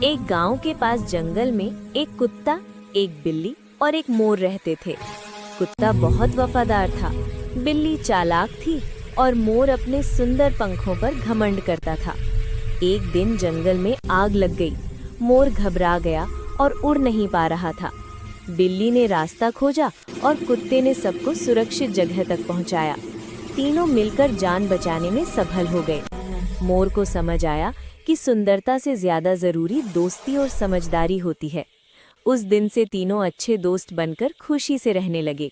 एक गांव के पास जंगल में एक कुत्ता, एक बिल्ली और एक मोर रहते थे। कुत्ता बहुत वफादार था, बिल्ली चालाक थी और मोर अपने सुंदर पंखों पर घमंड करता था। एक दिन जंगल में आग लग गई। मोर घबरा गया और उड़ नहीं पा रहा था। बिल्ली ने रास्ता खोजा और कुत्ते ने सबको सुरक्षित जगह तक पहुंचाया। तीनों मिलकर जान बचाने में सफल हो गए। मोर को समझ आया कि सुंदरता से ज्यादा जरूरी दोस्ती और समझदारी होती है। उस दिन से तीनों अच्छे दोस्त बनकर खुशी से रहने लगे।